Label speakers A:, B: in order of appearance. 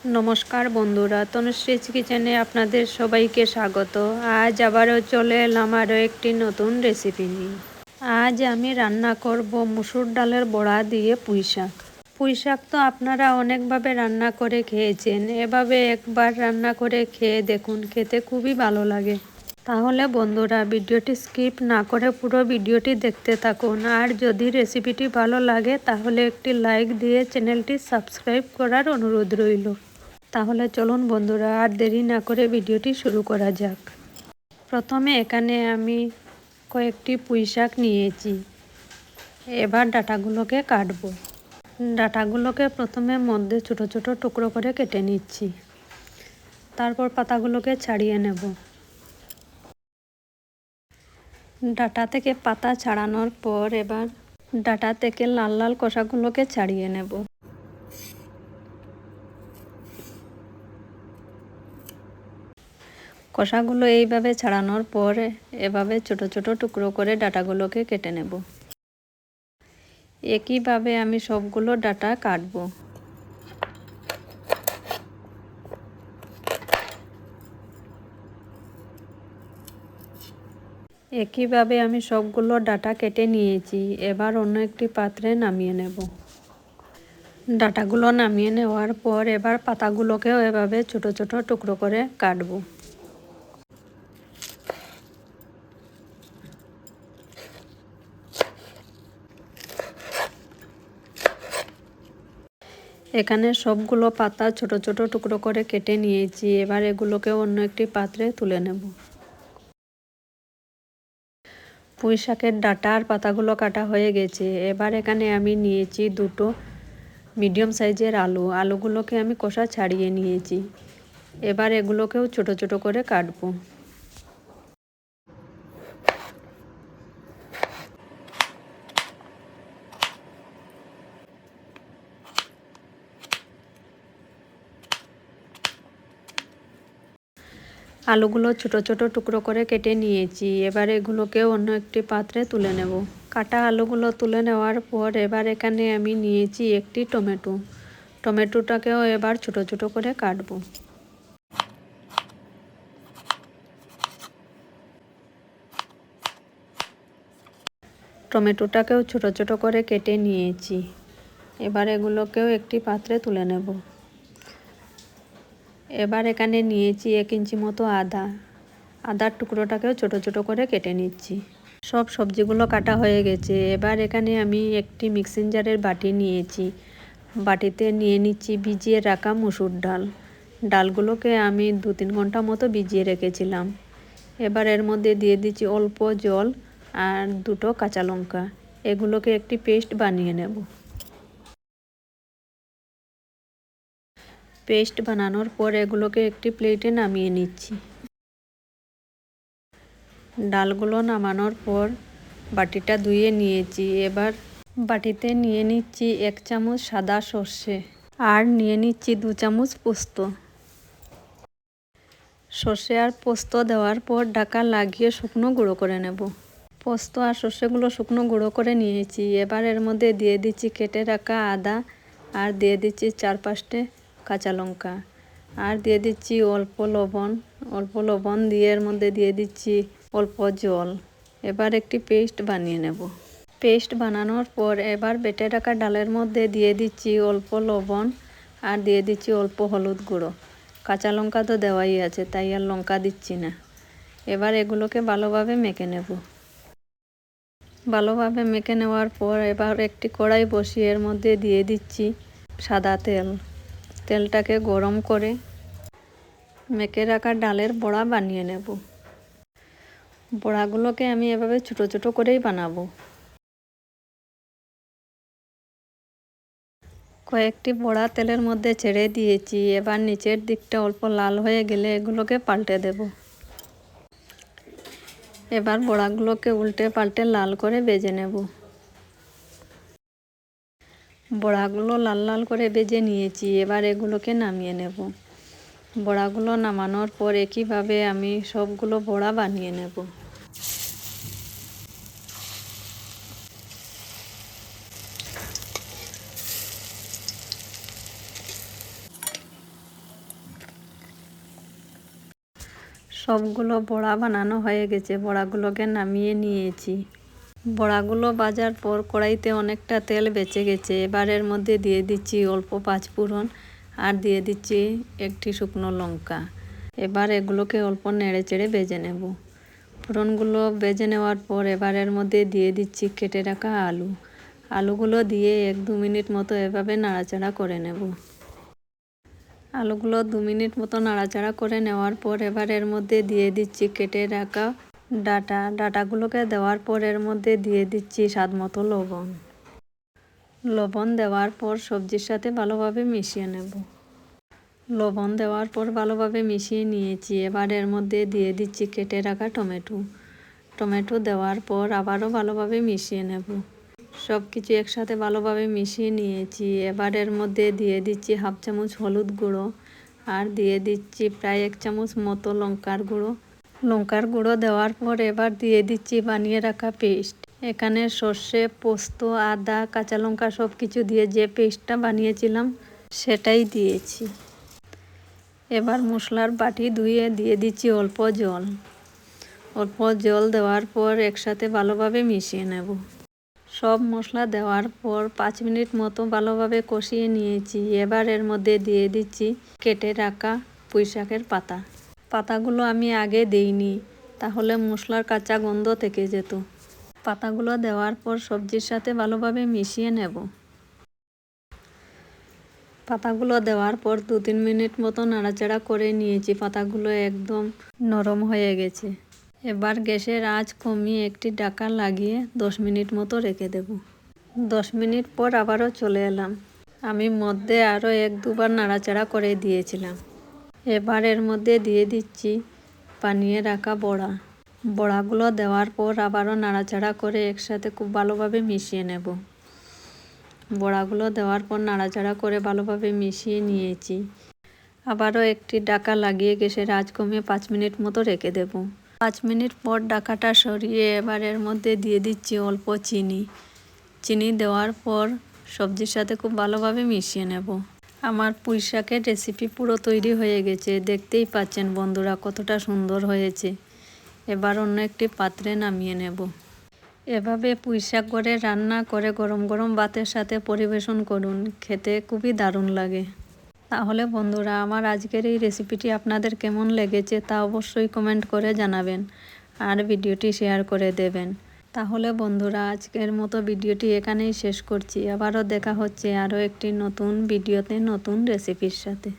A: নমস্কার বন্ধুরা, তনুশ্রীজ কিচেনে আপনাদের সবাইকে স্বাগত। আজ আবারও চলে এলাম আরও একটি নতুন রেসিপি নিয়ে। আজ আমি রান্না করব মুসুর ডালের বড়া দিয়ে পুঁই শাক। পুঁই শাক তো আপনারা অনেকভাবে রান্না করে খেয়েছেন, এভাবে একবার রান্না করে খেয়ে দেখুন, খেতে খুবই ভালো লাগে। তাহলে বন্ধুরা ভিডিওটি স্কিপ না করে পুরো ভিডিওটি দেখতে থাকুন। আর যদি রেসিপিটি ভালো লাগে তাহলে একটি লাইক দিয়ে চ্যানেলটি সাবস্ক্রাইব করার অনুরোধ রইল। তাহলে চলুন বন্ধুরা, আর দেরি না করে ভিডিওটি শুরু করা যাক। প্রথমে এখানে আমি কয়েকটি পুঁই শাক নিয়েছি। এবার ডাঁটাগুলোকে কাটবো। ডাঁটাগুলোকে প্রথমে মধ্যে ছোট ছোট টুকরো করে কেটে নিচ্ছি। তারপর পাতাগুলোকে ছাড়িয়ে নেব। ডাঁটা থেকে পাতা ছাড়ানোর পর এবার ডাঁটা থেকে লাল লাল খোসাগুলোকে ছাড়িয়ে নেব। খোসাগুলো এইভাবে ছাড়ানোর পর এভাবে ছোট ছোট টুকরো করে ডাঁটাগুলোকে কেটে নেব। একইভাবে আমি সবগুলো ডাঁটা কাটবো। একইভাবে আমি সবগুলো ডাঁটা কেটে নিয়েছি। এবার অন্য একটি পাত্রে নামিয়ে নেব। ডাঁটাগুলো নামিয়ে নেওয়ার পর এবার পাতাগুলোকেও এভাবে ছোট ছোট টুকরো করে কাটবো। এখানে সবগুলো পাতা ছোট ছোট টুকরো করে কেটে নিয়েছি। এবার এগুলোকে অন্য একটি পাত্রে তুলে নেব। পুঁই শাকের ডাঁটা আর পাতাগুলো কাটা হয়ে গেছে। এবার এখানে আমি নিয়েছি দুটো মিডিয়াম সাইজের আলুগুলোকে আমি খোসা ছাড়িয়ে নিয়েছি। এবার এগুলোকেও ছোট ছোট করে কাটবো। আলুগুলো ছোট ছোট টুকরো করে কেটে নিয়েছি। এবার এগুলোকেও অন্য একটি পাত্রে তুলে নেব। কাটা আলুগুলো তুলে নেওয়ার পর এবার এখানে আমি নিয়েছি একটি টমেটোটাকেও এবার ছোট ছোট করে কাটবো। টমেটোটাকেও ছোট ছোট করে কেটে নিয়েছি। এবার এগুলোকেও একটি পাত্রে তুলে নেব। এবার এখানে নিয়েছি 1 ইঞ্চি মতো আদার টুকরোটাকেও ছোট ছোট করে কেটে নিচ্ছি। সব সবজিগুলো কাটা হয়ে গেছে। এবার এখানে আমি একটি মিক্সিং জারের বাটি নিয়েছি। বাটিতে নিয়ে নিচ্ছি ভিজিয়ে রাখা মুসুর ডালগুলোকে আমি 2-3 ঘন্টা মতো ভিজিয়ে রেখেছিলাম। এবার এর মধ্যে দিয়ে দিচ্ছি অল্প জল আর 2টো কাঁচা লঙ্কা। এগুলোকে একটি পেস্ট বানিয়ে নেব। পেস্ট বানানোর পর এগুলোকে একটি প্লেটে নামিয়ে নিচ্ছি। ডালগুলো নামানোর পর বাটিটা ধুয়ে নিয়েছি। এবার বাটিতে নিয়ে নিচ্ছি 1 চামচ সাদা সর্ষে আর নিয়ে নিচ্ছি 2 চামচ পোস্ত। সর্ষে আর পোস্ত দেওয়ার পর ঢাকা লাগিয়ে শুকনো গুঁড়ো করে নেব। পোস্ত আর সর্ষেগুলো শুকনো গুঁড়ো করে নিয়েছি। এবার এর মধ্যে দিয়ে দিচ্ছি কেটে রাখা আদা আর দিয়ে দিচ্ছি 4-5টে কাঁচা লঙ্কা আর দিয়ে দিচ্ছি অল্প লবণ দিয়ে এর মধ্যে দিয়ে দিচ্ছি অল্প জল। এবার একটি পেস্ট বানিয়ে নেব। পেস্ট বানানোর পর এবার বেটে রাখা ডালের মধ্যে দিয়ে দিচ্ছি অল্প লবণ আর দিয়ে দিচ্ছি অল্প হলুদ গুঁড়ো। কাঁচা লঙ্কা তো দেওয়াই আছে, তাই আর লঙ্কা দিচ্ছি না। এবার এগুলোকে ভালোভাবে মেখে নেব। ভালোভাবে মেখে নেওয়ার পর এবার একটি কড়াই বসিয়ে এর মধ্যে দিয়ে দিচ্ছি সাদা তেলটাকে গরম করে মেখে রাখা ডালের বড়া বানিয়ে নেব। বড়াগুলোকে আমি এভাবে ছোট ছোট করেই বানাবো। কয়েকটি বড়া তেলের মধ্যে ছেড়ে দিয়েছি। এবার নিচের দিকটা অল্প লাল হয়ে গেলে এগুলোকে পাল্টে দেব। এবার বড়াগুলোকে উল্টে পাল্টে লাল করে ভেজে নেব। বড়াগুলো লাল লাল করে ভেজে নিয়েছি। এবার এগুলোকে নামিয়ে নেব। বড়াগুলো নামানোর পর একইভাবে আমি সবগুলো বড়া বানিয়ে নেব। সবগুলো বড়া বানানো হয়ে গেছে, বড়াগুলোকে নামিয়ে নিয়েছি। বড়াগুলো ভাজার পর কড়াইতে অনেকটা তেল বেঁচে গেছে। এবার এর মধ্যে দিয়ে দিচ্ছি অল্প পাঁচফোড়ন আর দিয়ে দিচ্ছি একটি শুকনো লঙ্কা। এবার এগুলোকে অল্প নেড়ে চেড়ে ভেজে নেব। ফোড়নগুলো ভেজে নেওয়ার পর এবার এর মধ্যে দিয়ে দিচ্ছি কেটে রাখা আলু। আলুগুলো দিয়ে 1-2 মিনিট মতো এভাবে নাড়াচাড়া করে নেব। আলুগুলো 2 মিনিট মতো নাড়াচাড়া করে নেওয়ার পর এবার এর মধ্যে দিয়ে দিচ্ছি কেটে রাখা ডাঁটাগুলোকে দেওয়ার পর এর মধ্যে দিয়ে দিচ্ছি স্বাদ মতো লবণ দেওয়ার পর সবজির সাথে ভালোভাবে মিশিয়ে নেব। লবণ দেওয়ার পর ভালোভাবে মিশিয়ে নিয়েছি। এবার এর মধ্যে দিয়ে দিচ্ছি কেটে রাখা টমেটো দেওয়ার পর আবারও ভালোভাবে মিশিয়ে নেব। সব কিছু একসাথে ভালোভাবে মিশিয়ে নিয়েছি। এবার এর মধ্যে দিয়ে দিচ্ছি 1/2 চামচ হলুদ গুঁড়ো আর দিয়ে দিচ্ছি প্রায় 1 চামচ মতো লঙ্কার গুঁড়ো দেওয়ার পর এবার দিয়ে দিচ্ছি বানিয়ে রাখা পেস্ট। এখানে সর্ষে, পোস্ত, আদা, কাঁচা লঙ্কা সব কিছু দিয়ে যে পেস্টটা বানিয়েছিলাম সেটাই দিয়েছি। এবার মশলার বাটি ধুয়ে দিয়ে দিচ্ছি অল্প জল দেওয়ার পর একসাথে ভালোভাবে মিশিয়ে নেব। সব মশলা দেওয়ার পর 5 মিনিট মতো ভালোভাবে কষিয়ে নিয়েছি। এবার এর মধ্যে দিয়ে দিচ্ছি কেটে রাখা পুঁইশাকের পাতাগুলো আমি আগে দেইনি, তাহলে মশলার কাঁচা গন্ধ থেকে যেত। পাতাগুলো দেওয়ার পর সবজির সাথে ভালোভাবে মিশিয়ে নেব। পাতাগুলো দেওয়ার পর 2-3 মিনিট মতো নাড়াচাড়া করে নিয়েছি। পাতাগুলো একদম নরম হয়ে গেছে। এবার গ্যাসের আঁচ কমিয়ে একটি ঢাকা লাগিয়ে 10 মিনিট মতো রেখে দেব। 10 মিনিট পর আবারও চলে এলাম। আমি মধ্যে আরও 1-2 বার নাড়াচাড়া করে দিয়েছিলাম। এবার এর মধ্যে দিয়ে দিচ্ছি বানিয়ে রাখা বড়াগুলো দেওয়ার পর আবারও নাড়াচাড়া করে একসাথে খুব ভালোভাবে মিশিয়ে নেব। বড়াগুলো দেওয়ার পর নাড়াচাড়া করে ভালোভাবে মিশিয়ে নিয়েছি। আবারও একটি ঢাকা লাগিয়ে গ্যাসের আঁচ কমিয়ে 5 মিনিট মতো রেখে দেব। 5 মিনিট পর ঢাকাটা সরিয়ে এবার এর মধ্যে দিয়ে দিচ্ছি অল্প চিনি দেওয়ার পর সবজির সাথে খুব ভালোভাবে মিশিয়ে নেব। আমার পুঁইশাকের রেসিপি পুরো তৈরি হয়ে গেছে। দেখতেই পাচ্ছেন বন্ধুরা কতটা সুন্দর হয়েছে। এবার অন্য একটি পাত্রে নামিয়ে নেব। এভাবে পুঁইশাক করে রান্না করে গরম গরম ভাতের সাথে পরিবেশন করুন, খেতে খুবই দারুণ লাগে। তাহলে বন্ধুরা, আমার আজকের এই রেসিপিটি আপনাদের কেমন লেগেছে তা অবশ্যই কমেন্ট করে জানাবেন আর ভিডিওটি শেয়ার করে দেবেন। তাহলে বন্ধুরা, আজকের মতো ভিডিওটি এখানেই শেষ করছি। আবারও দেখা হচ্ছে আরও একটি নতুন ভিডিওতে নতুন রেসিপির সাথে।